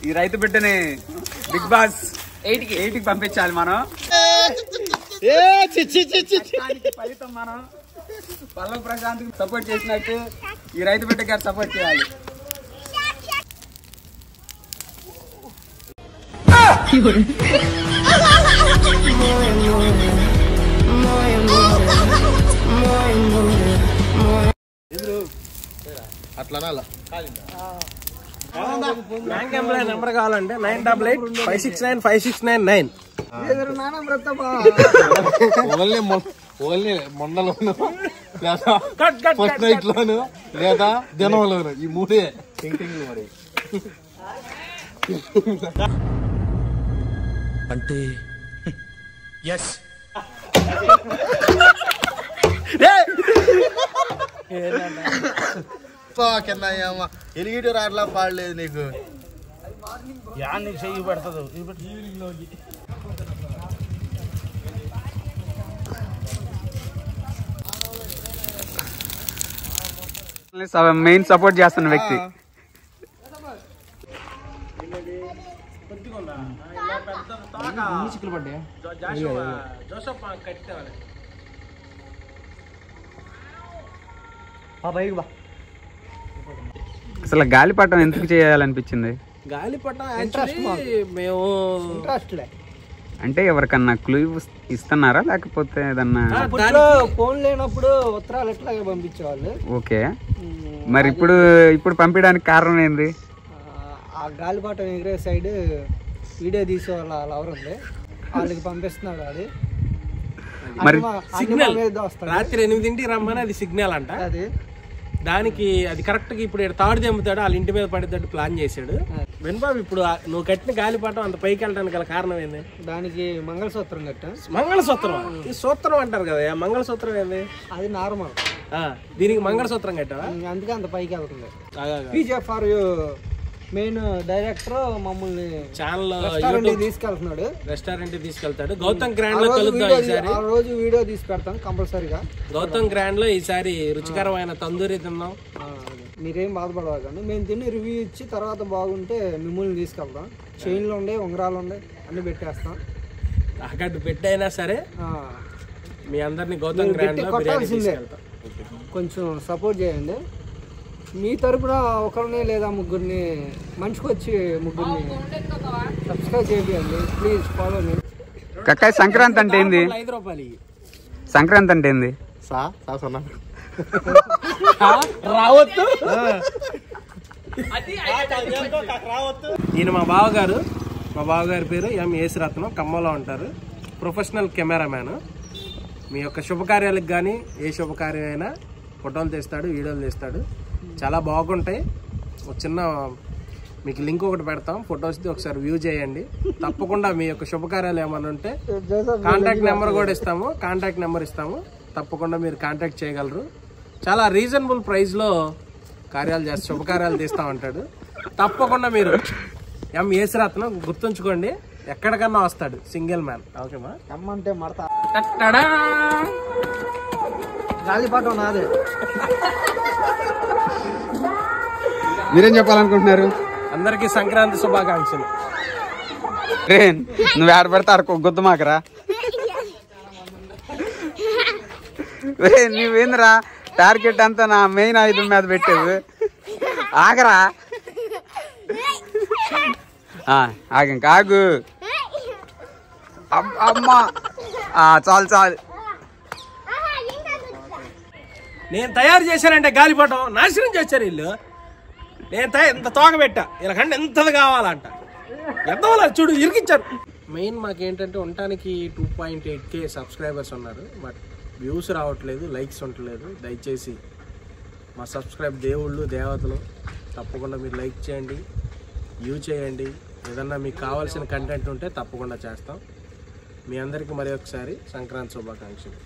ఈ రైతు బిడ్డని బిగ్ బాస్ 8కి పంపించాలి మనం. ఫలితం మనం పల్లవ ప్రశాంత్ సపోర్ట్ చేసినట్టు ఈ రైతు బిడ్డ గారు సపోర్ట్ చేయాలి. అట్లా బ్యాంక్ ఎంప్లాయ్ నెంబర్ కావాలంటే 9885695699. ఓన్లీ మొండలోను లేదా ఫస్ట్ నైట్ లోను లేదా దినంలోను ఈ మూడే మరి అంటే ఎస్ కింద ఎలిగిటి రాట్లా పాడలేదు నీకు చెయ్యి పడుతుంది. మెయిన్ సపోర్ట్ చేస్తున్న వ్యక్తి. అసలు గాలిపటం ఎందుకు చేయాలనిపించింది? గాలిపటం మేము అంటే ఎవరికన్నా క్లూ ఇస్తున్నారా లేకపోతే ఏదన్నా? ఫోన్ లేనప్పుడు ఉత్తరాలు ఎట్లాగే పంపించేవాళ్ళు. ఓకే, మరి ఇప్పుడు పంపించడానికి కారణం ఏంది? ఆ గాలిపటం ఎగిరే సైడ్ వీడియో తీసే వాళ్ళ లవర్ ఉంది, వాళ్ళకి పంపిస్తున్నాడు. అది మరి సిగ్నల్ రాత్రి 8ంటికి రమ్మని అది సిగ్నల్ అంట. అది దానికి అది కరెక్ట్ గా ఇప్పుడు తాడు తెమ్ముతాడు, వాళ్ళ ఇంటి మీద పడేటట్టు ప్లాన్ చేశాడు. వెనుబాబు ఇప్పుడు నువ్వు కట్టిన గాలిపటం అంత పైకి వెళ్ళడానికి గల కారణం ఏంది? దానికి మంగళసూత్రం కట్టా. మంగళసూత్రం, ఈ సూత్రం అంటారు కదా, మంగళసూత్రం ఏంది? అది నార్మల్. దీనికి మంగళసూత్రం కట్టావా? అందుకే అంత పైకి వెళ్తుంది. పీజీఎఫ్ఆర్ మెయిన్ డైరెక్టర్ మమ్మల్ని ఛానల్ తీసుకెళ్తున్నాడు, రెస్టారెంట్ తీసుకెళ్తాడు. గౌతమ్ గ్రాండ్ లో కలుద్దాం ఈసారి. ఆ రోజు వీడియో తీసి పెడతాం కంపల్సరీగా. గౌతమ్ గ్రాండ్ లో ఈసారి రుచికరమైన తందూరి తిందాం. మీరేం బాధపడవాకండి, మేము తిని రివ్యూ ఇచ్చి తర్వాత బాగుంటే మిమ్మల్ని తీసుకెళ్తాం. చైన్లు ఉండే, ఉంగరాలు ఉండే, అన్ని పెట్టేస్తాం. అక్కడ పెట్టైనా సరే మీ అందరినీ గౌతమ్ గ్రాండ్ లో కొట్టాల్సిందే. కొంచెం సపోర్ట్ చేయండి. మీ తరపున ఒకరిని లేదా ముగ్గురిని, మనిషికి వచ్చి ముగ్గురిని సబ్స్క్రైబ్ చేయండి ప్లీజ్, ఫాలో మీ. కక్కాయ్ సంక్రాంతి అంటే ఏంది? 5 రూపాయలు. సంక్రాంతి అంటే ఏంది? రావద్దు. ఈయన మా బావగారు. మా బావగారి పేరు ఎం యేసురత్నం, ఖమ్మంలో ఉంటారు. Professional cameraman. మీ యొక్క శుభకార్యాలకు కానీ ఏ శుభకార్యమైనా ఫోటోలు తీస్తాడు, వీడియోలు తీస్తాడు. చాలా బాగుంటాయి. ఒక చిన్న మీకు లింక్ ఒకటి పెడతాం, ఫొటోస్ది ఒకసారి వ్యూ చేయండి. తప్పకుండా మీ యొక్క శుభకార్యాలు ఏమైనా ఉంటే కాంటాక్ట్ నెంబర్ కూడా ఇస్తాము, కాంటాక్ట్ నెంబర్ ఇస్తాము. తప్పకుండా మీరు కాంటాక్ట్ చేయగలరు. చాలా రీజనబుల్ ప్రైస్లో కార్యాలు చేస్తా, శుభకార్యాలు తీస్తామంటాడు. తప్పకుండా మీరు ఎం యేసురత్నం గుర్తుంచుకోండి, ఎక్కడికన్నా వస్తాడు, సింగిల్ మ్యాన్. ఓకేమా? రమ్మంటే మడతా గాలిపటం నాదే. మీరేం చెప్పాలనుకుంటున్నారు? అందరికీ సంక్రాంతి శుభాకాంక్షలు. నువ్వు ఆడబెడతారు గుద్దమాకరా. నువ్వేంద్రా టార్గెట్ అంతా నా మెయిన్ ఆయుధం మీద పెట్టేది. ఆగరా, ఆగింక ఆగు. అమ్మా చాలు చాలు. నేను తయారు చేశానంటే గాలిపటం నాశనం చేశారు వీళ్ళు. నేను ఇంత తోక పెట్టా, వీళ్ళకంటే ఎంతది కావాలంట. ఎంత చూడు ఇరికిచ్చారు. మెయిన్ మాకేంటంటే ఉండటానికి 2.8K సబ్స్క్రైబర్స్ ఉన్నారు, బట్ వ్యూస్ రావట్లేదు, లైక్స్ ఉండట్లేదు. దయచేసి మా సబ్స్క్రైబ్ దేవుళ్ళు దేవతలు, తప్పకుండా మీరు లైక్ చేయండి, వ్యూ చేయండి. ఏదన్నా మీకు కావాల్సిన కంటెంట్ ఉంటే తప్పకుండా చేస్తాం. మీ అందరికీ మరి ఒకసారి సంక్రాంతి శుభాకాంక్షలు.